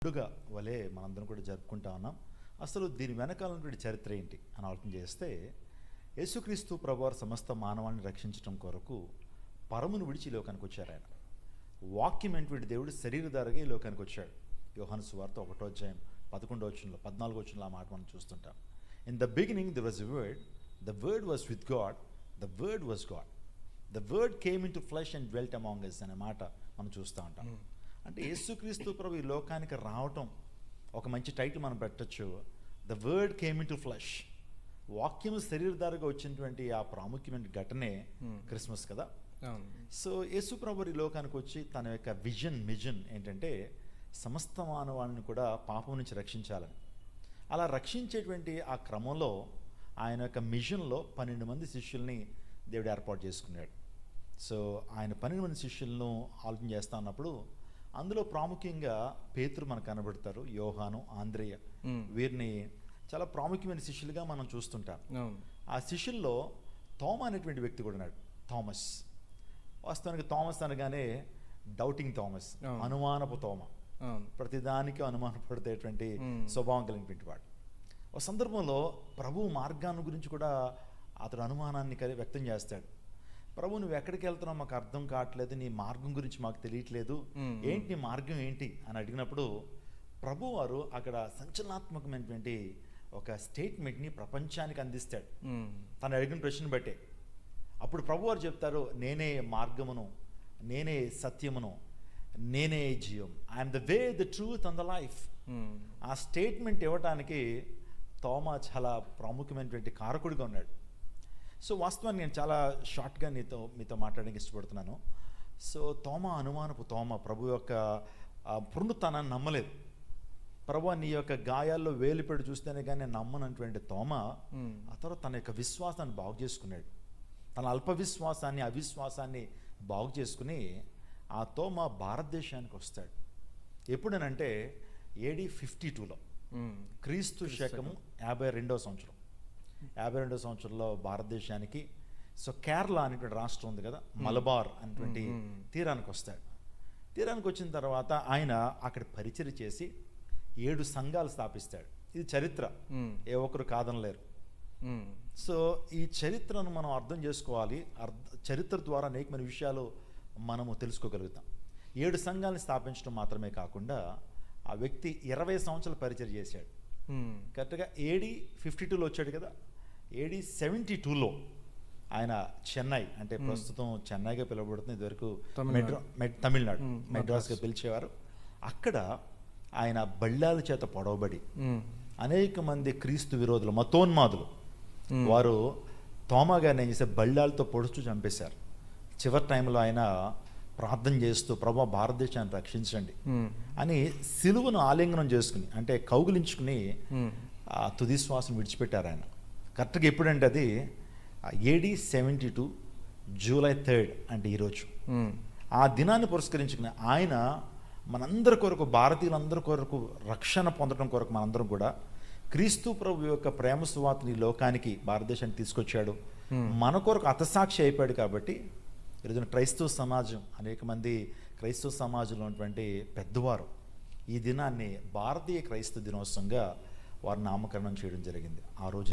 పండుగ వలె మనందరం కూడా జరుపుకుంటా ఉన్నాం. అసలు దీని వెనకాల ఉన్నటువంటి చరిత్ర ఏంటి అని ఆలోచన చేస్తే, యేసుక్రీస్తు ప్రభువారు సమస్త మానవాన్ని రక్షించడం కొరకు పరమును విడిచి ఈ లోకానికి వచ్చారు. ఆయన వాక్యం అయినటువంటి దేవుడు శరీరధారిగా ఈ లోకానికి వచ్చాడు. యోహాను సువార్త 1వ అధ్యాయం 11వ వచనంలో 14వ వచనంలో ఆ మాట మనం చూస్తుంటాం. In the beginning there was a word, the word was with God, the word was God, the word came in to flesh and dwelt among us అనే మాట మనం చూస్తూ ఉంటాం. అంటే యేసుక్రీస్తు ప్రభు ఈ లోకానికి రావటం ఒక మంచి టైటిల్ మనం పెట్టచ్చు. The word came in to flesh. వాక్యం శరీరధారిగా వచ్చినటువంటి ఆ ప్రాముఖ్యమైన ఘటనే క్రిస్మస్ కదా. సో యేసు ప్రభు ఈ లోకానికి వచ్చి తన యొక్క మిషన్ ఏంటంటే సమస్త మానవాళ్ళని కూడా పాపం నుంచి రక్షించాలని. అలా రక్షించేటువంటి ఆ క్రమంలో ఆయన యొక్క మిషన్లో 12 మంది శిష్యుల్ని దేవుడు ఏర్పాటు చేసుకున్నాడు. సో ఆయన 12 మంది శిష్యులను ఆలోచన చేస్తా ఉన్నప్పుడు అందులో ప్రాముఖ్యంగా పేతురు మనకు కనబడతారు, యోహాను, ఆంద్రేయ, వీరిని చాలా ప్రాముఖ్యమైన శిష్యులుగా మనం చూస్తుంటాం. ఆ శిష్యుల్లో తోమా అనేటువంటి వ్యక్తి కూడా ఉన్నాడు, థామస్. వాస్తవానికి థామస్ అనగానే డౌటింగ్ థామస్, అనుమానపు తోమ, ప్రతిదానికి అనుమానపడేటువంటి స్వభావం కలిగినటువంటి వాడు. ఒక సందర్భంలో ప్రభు మార్గాన్ని గురించి కూడా అతడు అనుమానాన్ని వ్యక్తం చేస్తాడు. ప్రభు నువ్వు ఎక్కడికి వెళ్తున్నావు మాకు అర్థం కావట్లేదు, నీ మార్గం గురించి మాకు తెలియట్లేదు, ఏంటి నీ మార్గం ఏంటి అని అడిగినప్పుడు ప్రభు వారు అక్కడ సంచలనాత్మకమైనటువంటి ఒక స్టేట్మెంట్ని ప్రపంచానికి అందిస్తాడు తను అడిగిన ప్రశ్న బట్టే. అప్పుడు ప్రభు వారు చెప్తారు, నేనే మార్గమును, నేనే సత్యమును, నేనే జీవం, I'm the way, the truth and the life. ఆ స్టేట్మెంట్ ఇవ్వటానికి తోమా చాలా ప్రాముఖ్యమైనటువంటి కారకుడిగా ఉన్నాడు. సో వాస్తవాన్ని నేను చాలా షార్ట్గా మీతో మాట్లాడడానికి ఇష్టపడుతున్నాను. సో తోమా, అనుమానపు తోమా, ప్రభు యొక్క పునరుత్థానాన్ని నమ్మలేదు. ప్రభు నీ యొక్క గాయాల్లో వేలిపెట్టి చూస్తేనే కానీ నేను నమ్మనటువంటి తోమా ఆ తర్వాత తన యొక్క విశ్వాసాన్ని బాగు చేసుకున్నాడు. తన అల్ప విశ్వాసాన్ని, అవిశ్వాసాన్ని బాగు చేసుకుని ఆ తోమా భారతదేశానికి వస్తాడు. ఎప్పుడనంటే AD 52లో, క్రీస్తు శకము 52వ సంవత్సరం. 52వ సంవత్సరంలో భారతదేశానికి, సో కేరళ అనేటువంటి రాష్ట్రం ఉంది కదా, మలబార్ అనేటువంటి తీరానికి వస్తాడు. తీరానికి వచ్చిన తర్వాత ఆయన అక్కడ పరిచర్య చేసి 7 సంఘాలు స్థాపిస్తాడు. ఇది చరిత్ర, ఏ ఒక్కరు కాదనలేరు. సో ఈ చరిత్రను మనం అర్థం చేసుకోవాలి. చరిత్ర ద్వారా అనేకమైన విషయాలు మనము తెలుసుకోగలుగుతాం. 7 సంఘాలను స్థాపించడం మాత్రమే కాకుండా ఆ వ్యక్తి 20 సంవత్సరాలు పరిచర్య చేశాడు. కరెక్ట్గా AD 52లో వచ్చాడు కదా. AD 72లో ఆయన చెన్నై, అంటే ప్రస్తుతం చెన్నైగా పిలువబడుతుంది, ఇదివరకు తమిళనాడు మెడ్రాస్గా పిలిచేవారు. అక్కడ ఆయన బళ్ళాల చేత పొడవబడి అనేక మంది క్రీస్తు విరోధులు, మతోన్మాదులు, వారు తోమా గారిని ఏం చేస్తే బళ్ళాలతో పొడుస్తూ చంపేశారు. చివరి టైంలో ఆయన ప్రార్థన చేస్తూ ప్రభు భారతదేశాన్ని రక్షించండి అని సిలువను ఆలింగనం చేసుకుని, అంటే కౌగిలించుకుని ఆ తుది శ్వాసను విడిచిపెట్టారు ఆయన. కరెక్ట్గా ఎప్పుడంటే అది AD 72 జూలై 3 అంటే ఈరోజు. ఆ దినాన్ని పురస్కరించుకుని ఆయన మనందరి కొరకు, భారతీయులందరి కొరకు రక్షణ పొందడం కొరకు మనందరం కూడా క్రీస్తు ప్రభు యొక్క ప్రేమ సువార్తని లోకానికి, భారతదేశానికి తీసుకొచ్చాడు. మన కొరకు హతసాక్షి అయిపోయాడు. కాబట్టి ఈరోజున క్రైస్తవ సమాజం, అనేక మంది క్రైస్తవ సమాజంలో ఉన్నటువంటి పెద్దవారు ఈ దినాన్ని భారతీయ క్రైస్తవ దినోత్సవంగా వారు నామకరణం చేయడం జరిగింది. ఆ రోజు